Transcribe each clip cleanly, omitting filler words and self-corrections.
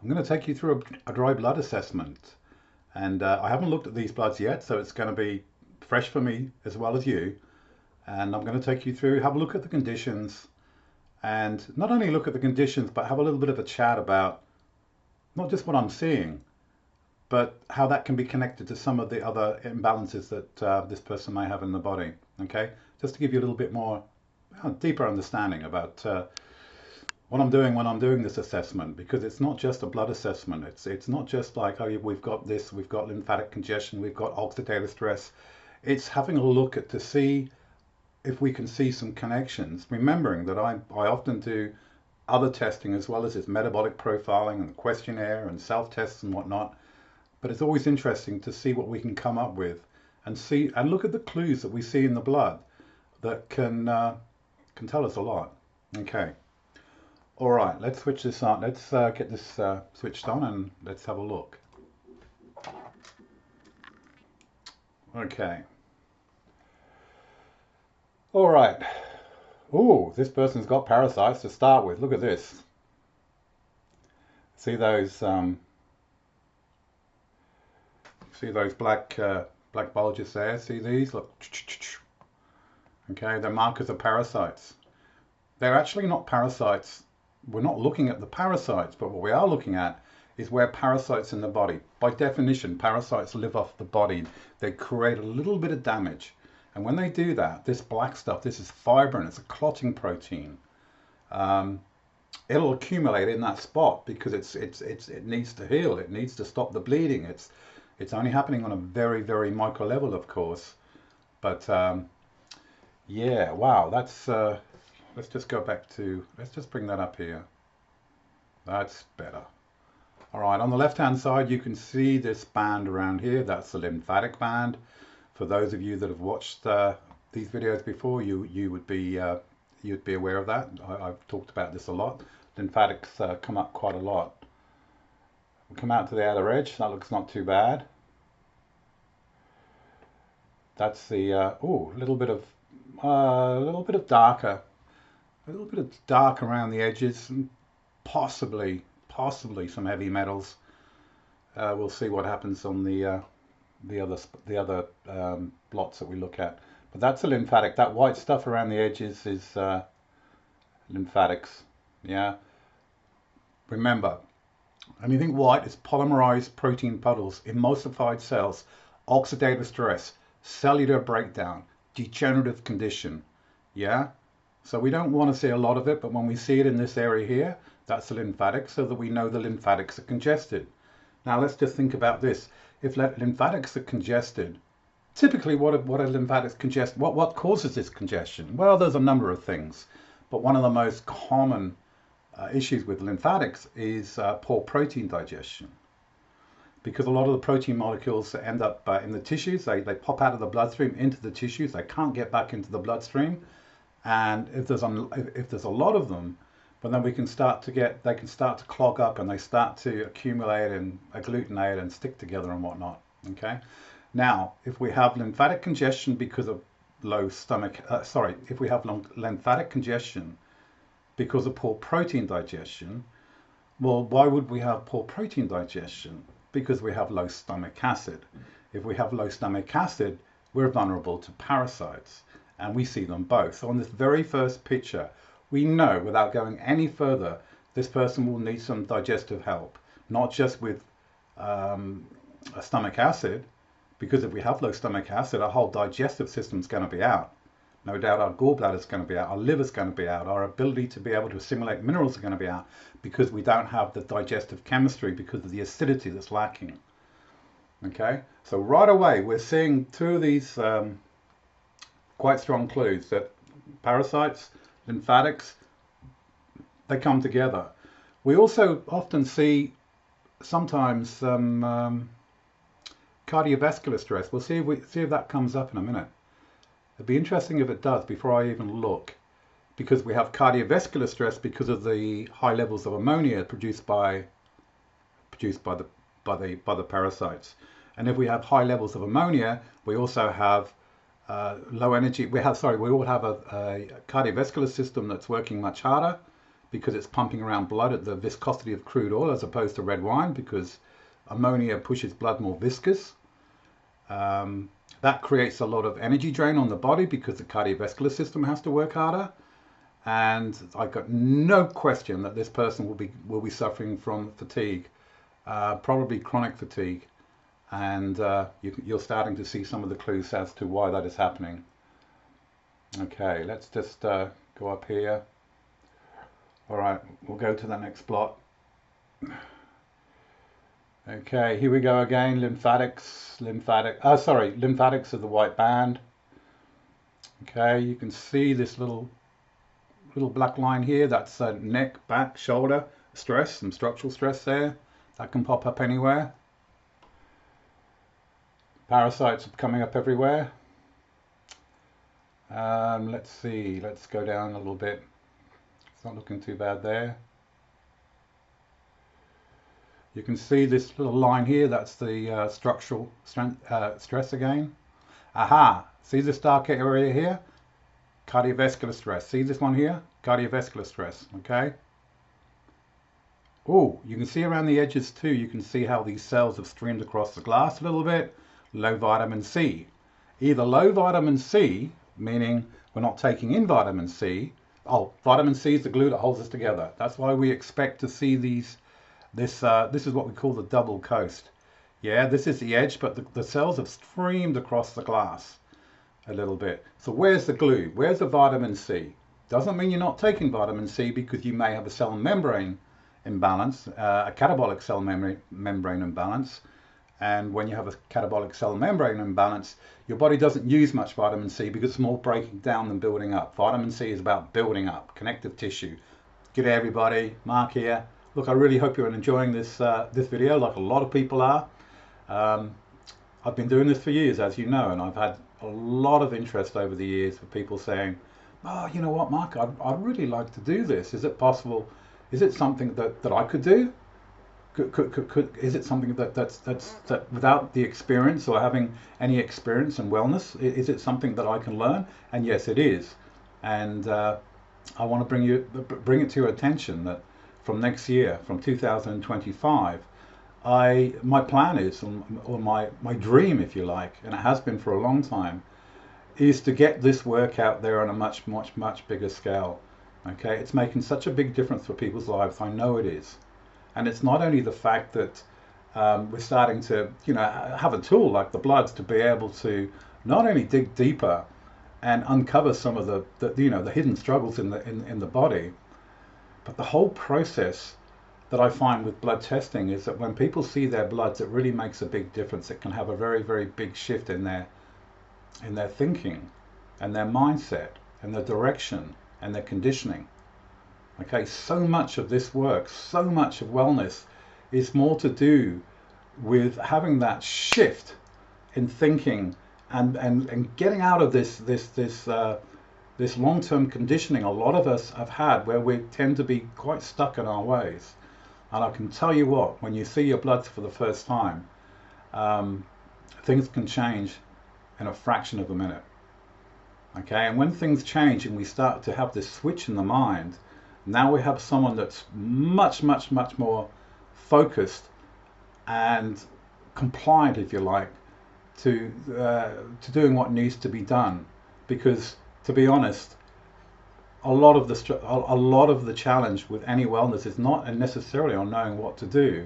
I'm going to take you through a dry blood assessment. And I haven't looked at these bloods yet, so it's going to be fresh for me as well as you. And I'm going to take you through, have a look at the conditions, and not only look at the conditions, but have a little bit of a chat about not just what I'm seeing, but how that can be connected to some of the other imbalances that this person may have in the body. Okay, just to give you a little bit more deeper understanding about what I'm doing when I'm doing this assessment, because it's not just a blood assessment. It's not just like, oh, we've got this, we've got lymphatic congestion, we've got oxidative stress. It's having a look at to see if we can see some connections. Remembering that I often do other testing as well as this metabolic profiling and questionnaire and self-tests and whatnot. But it's always interesting to see what we can come up with and see and look at the clues that we see in the blood that can tell us a lot. Okay. All right, let's switch this on. Let's get this switched on and let's have a look. Okay. All right. Oh, this person's got parasites to start with. Look at this. See those black black bulges there? See these? Look. Okay, they're markers of parasites. They're actually not parasites. We're not looking at the parasites, but what we are looking at is where parasites in the body. By definition, parasites live off the body. They create a little bit of damage. And when they do that, this black stuff, this is fibrin, it's a clotting protein. It'll accumulate in that spot because it needs to heal. It needs to stop the bleeding. It's only happening on a very, very micro level, of course. But yeah, wow, that's let's just go back to, let's just bring that up here. That's better. All right, on the left-hand side, you can see this band around here. That's the lymphatic band. For those of you that have watched these videos before, you would be you'd be aware of that. I've talked about this a lot. Lymphatics come up quite a lot. We come out to the outer edge. That looks not too bad. That's the oh, a little bit of darker. A little bit of dark around the edges, and possibly some heavy metals. We'll see what happens on the other blots that we look at. But that's a lymphatic. That white stuff around the edges is lymphatics. Yeah. Remember, anything white is polymerized protein puddles, emulsified cells, oxidative stress, cellular breakdown, degenerative condition. Yeah. So we don't want to see a lot of it, but when we see it in this area here, that's the lymphatic, so that we know the lymphatics are congested. Now let's just think about this. If lymphatics are congested, typically what are lymphatics congested? What causes this congestion? Well, there's a number of things, but one of the most common issues with lymphatics is poor protein digestion. Because a lot of the protein molecules end up in the tissues, they pop out of the bloodstream into the tissues, they can't get back into the bloodstream. And if there's a lot of them, but then they can start to clog up and they start to accumulate and agglutinate and stick together and whatnot. Okay. Now, if we have lymphatic congestion because of low stomach, if we have lymphatic congestion because of poor protein digestion, well, why would we have poor protein digestion? Because we have low stomach acid. If we have low stomach acid, we're vulnerable to parasites. And we see them both. So on this very first picture, we know without going any further, this person will need some digestive help, not just with a stomach acid, because if we have low stomach acid, our whole digestive system is going to be out. No doubt our gallbladder is going to be out, our liver is going to be out, our ability to be able to assimilate minerals are going to be out because we don't have the digestive chemistry because of the acidity that's lacking. Okay, so right away we're seeing two of these quite strong clues that parasites, lymphatics, they come together. We also often see sometimes some cardiovascular stress. We'll see if that comes up in a minute. It'd be interesting if it does before I even look, because we have cardiovascular stress because of the high levels of ammonia produced by the parasites. And if we have high levels of ammonia, we also have low energy. We all have a cardiovascular system that's working much harder because it's pumping around blood at the viscosity of crude oil as opposed to red wine, because ammonia pushes blood more viscous. That creates a lot of energy drain on the body because the cardiovascular system has to work harder. And I've got no question that this person will be suffering from fatigue, probably chronic fatigue. And you're starting to see some of the clues as to why that is happening. Okay, let's just go up here. All right, we'll go to the next plot. Okay, here we go again. Lymphatics are the white band. Okay, you can see this little black line here. That's neck, back, shoulder stress, some structural stress there. That can pop up anywhere. Parasites are coming up everywhere. Let's see, let's go down a little bit. It's not looking too bad there. You can see this little line here, that's the structural stress again. Aha, see this dark area here? Cardiovascular stress. See this one here? Cardiovascular stress, okay? Oh, you can see around the edges too, you can see how these cells have streamed across the glass a little bit. Low vitamin C. Either low vitamin C, meaning we're not taking in vitamin C. Oh, vitamin C is the glue that holds us together. That's why we expect to see these. This is what we call the double coast. Yeah, this is the edge, but the cells have streamed across the glass a little bit. So where's the glue? Where's the vitamin C? Doesn't mean you're not taking vitamin C, because you may have a cell membrane imbalance, a catabolic cell membrane imbalance. And when you have a catabolic cell membrane imbalance, your body doesn't use much vitamin C because it's more breaking down than building up. Vitamin C is about building up, connective tissue. G'day everybody, Mark here. Look, I really hope you're enjoying this video, like a lot of people are. I've been doing this for years, as you know, and I've had a lot of interest over the years for people saying, oh, you know what, Mark, I'd really like to do this. Is it possible? Is it something that I could do? Is it something that without the experience or having any experience in wellness, is it something that I can learn? And yes, it is. And I want to bring it to your attention that from next year, from 2025, my plan is, or my dream, if you like, and it has been for a long time, is to get this work out there on a much bigger scale. Okay, it's making such a big difference for people's lives. I know it is. And it's not only the fact that we're starting to, have a tool like the bloods to be able to not only dig deeper and uncover some of the hidden struggles in the body, but the whole process that I find with blood testing is that when people see their bloods, it really makes a big difference. It can have a very, very big shift in their thinking and their mindset and their direction and their conditioning. Okay, so much of this work, so much of wellness is more to do with having that shift in thinking and getting out of this long-term conditioning a lot of us have had, where we tend to be quite stuck in our ways. And I can tell you what, when you see your bloods for the first time, things can change in a fraction of a minute. Okay, and when things change and we start to have this switch in the mind, now we have someone that's much more focused and compliant, if you like, to doing what needs to be done. Because, to be honest, a lot of the challenge with any wellness is not necessarily on knowing what to do.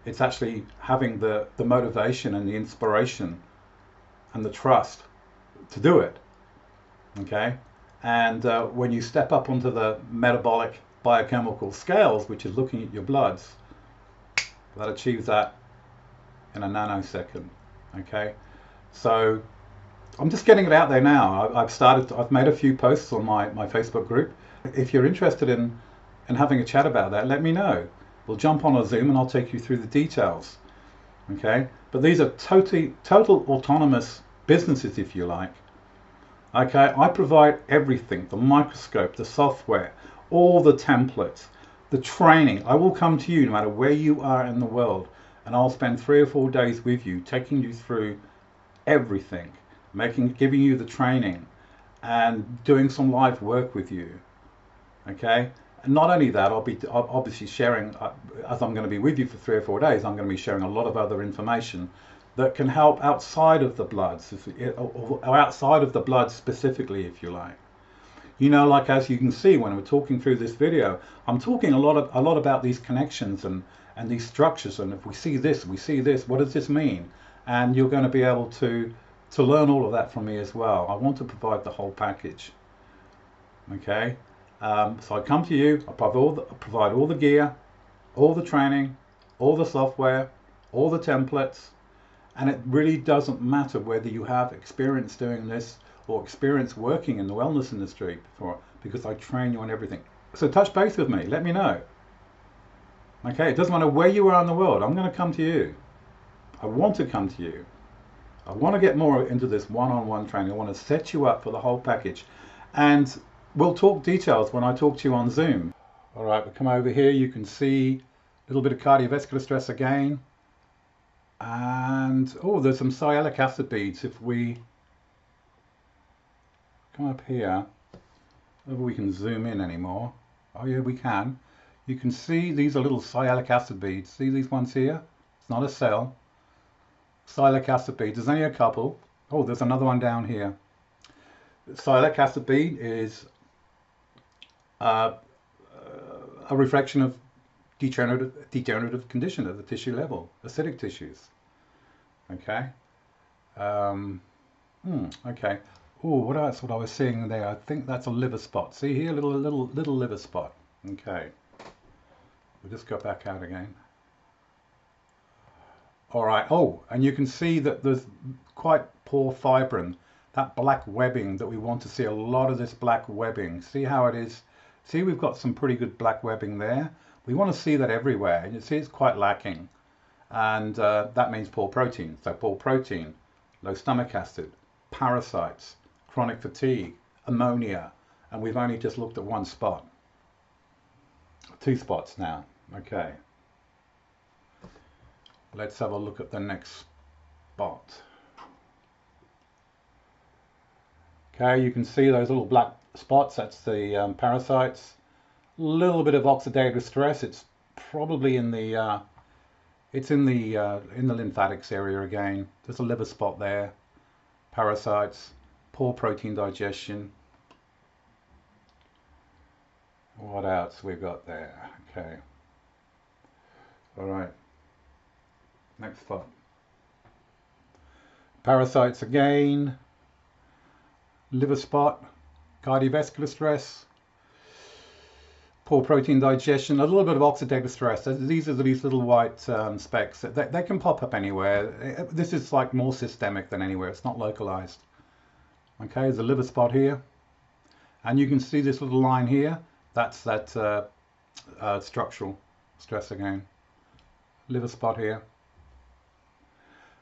It's actually having the motivation and the inspiration and the trust to do it. Okay. And when you step up onto the metabolic biochemical scales, which is looking at your bloods, that achieves that in a nanosecond. Okay, so I'm just getting it out there now. I've made a few posts on my Facebook group. If you're interested in having a chat about that, let me know. We'll jump on a Zoom and I'll take you through the details. Okay, but these are total autonomous businesses, if you like. Okay, I provide everything, the microscope, the software, all the templates, the training. I will come to you no matter where you are in the world, and I'll spend 3 or 4 days with you, taking you through everything, giving you the training and doing some live work with you. Okay, not only that, I'll be obviously sharing, as I'm going to be with you for 3 or 4 days, I'm going to be sharing a lot of other information that can help outside of the bloods, or outside of the blood specifically, if you like. You know, like as you can see when we're talking through this video, I'm talking a lot about these connections and these structures, and if we see this, what does this mean? And you're going to be able to learn all of that from me as well. I want to provide the whole package. Okay, so I come to you, I provide all the gear, all the training, all the software, all the templates, and it really doesn't matter whether you have experience doing this or experience working in the wellness industry before, because I train you on everything. So touch base with me, let me know. Okay, it doesn't matter where you are in the world, I'm going to come to you. I want to come to you. I want to get more into this one-on-one training. I want to set you up for the whole package. And we'll talk details when I talk to you on Zoom. All right, we'll come over here. You can see a little bit of cardiovascular stress again. And, oh, there's some sialic acid beads. If we come up here, whether we can zoom in anymore. Oh yeah, we can. You can see these are little sialic acid beads. See these ones here? It's not a cell. Sialic acid beads. There's only a couple. Oh, there's another one down here. Sialic acid bead is a reflection of degenerative condition at the tissue level, acidic tissues. Okay. Okay. Oh, what else? What I was seeing there? I think that's a liver spot. See here, little liver spot. Okay. We'll just go back out again. All right. Oh, and you can see that there's quite poor fibrin. That black webbing that we want to see, a lot of this black webbing. See how it is? See, we've got some pretty good black webbing there. We want to see that everywhere. And you see it's quite lacking. And that means poor protein. So poor protein, low stomach acid, parasites, chronic fatigue, ammonia. And we've only just looked at one spot. 2 spots now. Okay. Let's have a look at the next spot. Okay, you can see those little black spots. That's the parasites. A little bit of oxidative stress. It's probably in the lymphatics area again. There's a liver spot there. Parasites, poor protein digestion. What else we've got there? Okay. All right. Next spot. Parasites again. Liver spot. Cardiovascular stress. Poor protein digestion, a little bit of oxidative stress. These are these little white specks. They can pop up anywhere. This is like more systemic than anywhere. It's not localized. Okay, there's a liver spot here. And you can see this little line here. That's that structural stress again. Liver spot here.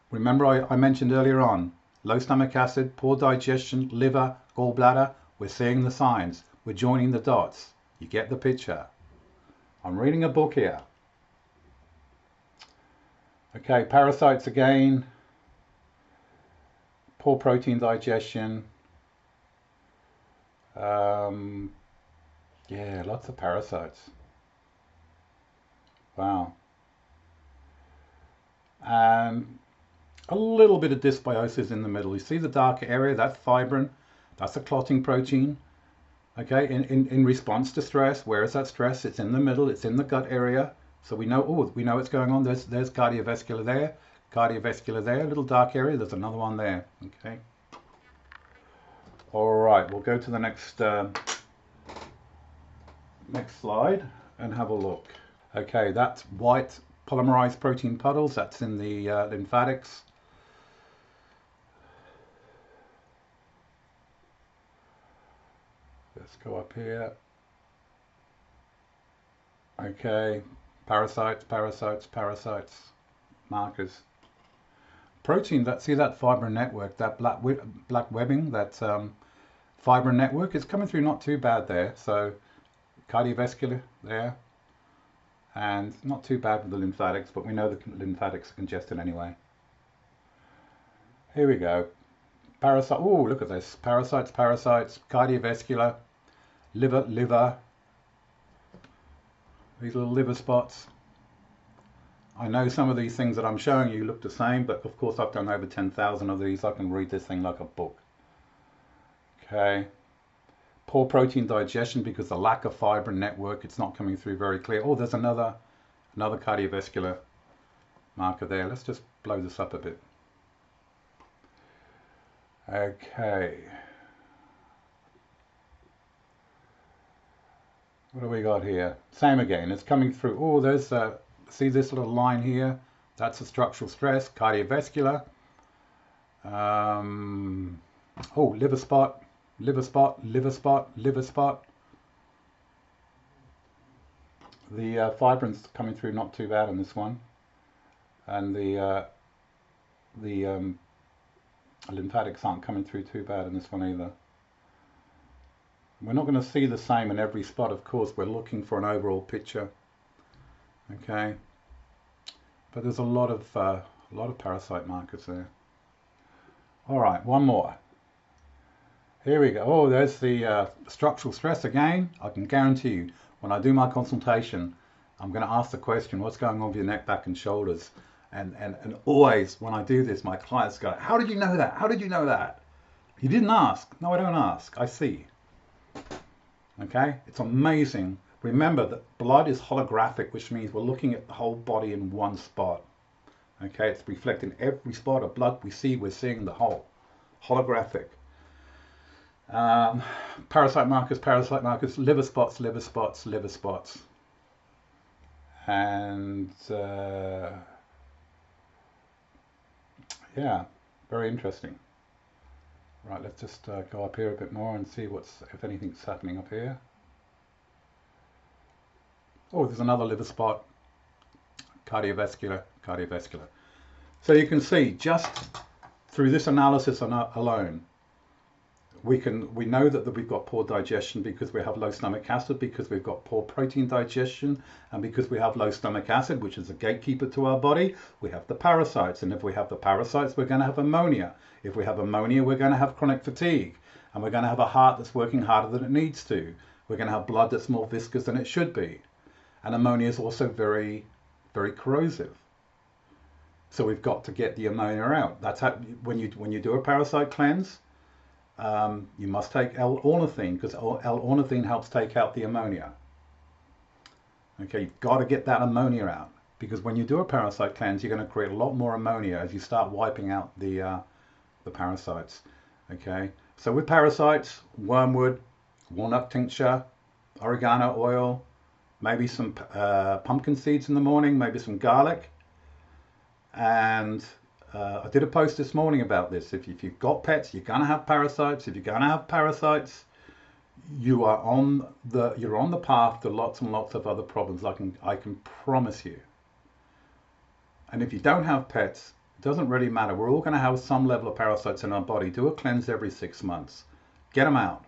Remember I mentioned earlier on, low stomach acid, poor digestion, liver, gallbladder. We're seeing the signs. We're joining the dots. You get the picture. I'm reading a book here. Okay, parasites again. Poor protein digestion. Yeah, lots of parasites. Wow. And a little bit of dysbiosis in the middle. You see the darker area? That's fibrin. That's a clotting protein. Okay, in response to stress. Where is that stress? It's in the middle. It's in the gut area. So we know. Oh, we know what's going on. There's cardiovascular there. Cardiovascular there. A little dark area. There's another one there. Okay. All right. We'll go to the next next slide and have a look. Okay, that's white polymerized protein puddles. That's in the lymphatics. Let's go up here. Okay, parasites, parasites, parasites, markers. Protein, see that fibrin network, that black webbing, that fibrin network, it's coming through not too bad there. So cardiovascular there, and not too bad with the lymphatics, but we know the lymphatics are congested anyway. Here we go. Parasite, oh, look at this. Parasites, parasites, cardiovascular, liver, These little liver spots. I know some of these things that I'm showing you look the same, but of course I've done over 10,000 of these. I can read this thing like a book. Okay. Poor protein digestion because the lack of fibrin network, it's not coming through very clear. Oh, there's another cardiovascular marker there. Let's just blow this up a bit. Okay. What do we got here? Same again. It's coming through. Oh, there's see this little line here? That's a structural stress, cardiovascular. Oh, liver spot, liver spot, liver spot, liver spot. The fibrin's coming through not too bad on this one, and the lymphatics aren't coming through too bad in this one either. We're not going to see the same in every spot, of course. We're looking for an overall picture. Okay, but there's a lot of parasite markers there. All right, one more. Here we go. Oh, there's the structural stress again. I can guarantee you, when I do my consultation, I'm going to ask the question, what's going on with your neck, back, and shoulders? And always, when I do this, my clients go, how did you know that? How did you know that? You didn't ask. No, I don't ask. I see. Okay? It's amazing. Remember that blood is holographic, which means we're looking at the whole body in one spot. Okay? It's reflecting every spot of blood we see. We're seeing the whole. Holographic. Parasite markers, liver spots, liver spots, liver spots. And yeah, very interesting. Right, let's just go up here a bit more and see if anything's happening up here. Oh, there's another liver spot. Cardiovascular, cardiovascular. So you can see just through this analysis alone, we know that we've got poor digestion because we have low stomach acid, because we've got poor protein digestion, and because we have low stomach acid, which is a gatekeeper to our body, we have the parasites. And if we have the parasites, we're going to have ammonia. If we have ammonia, we're going to have chronic fatigue, and we're going to have a heart that's working harder than it needs to. We're going to have blood that's more viscous than it should be. And ammonia is also very, very corrosive. So we've got to get the ammonia out. That's how, when you do a parasite cleanse, you must take L-ornithine, because L-ornithine helps take out the ammonia. Okay, you've got to get that ammonia out, because when you do a parasite cleanse, you're going to create a lot more ammonia as you start wiping out the parasites. Okay, so with parasites, wormwood, walnut tincture, oregano oil, maybe some pumpkin seeds in the morning, maybe some garlic. And I did a post this morning about this. If you've got pets, you're going to have parasites. If you're going to have parasites, you're on the path to lots and lots of other problems. I can promise you. And if you don't have pets, it doesn't really matter. We're all going to have some level of parasites in our body. Do a cleanse every 6 months. Get them out.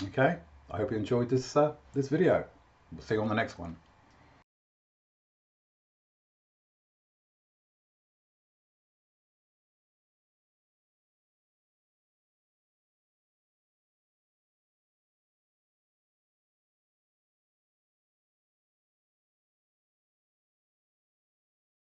Okay? I hope you enjoyed this video. We'll see you on the next one.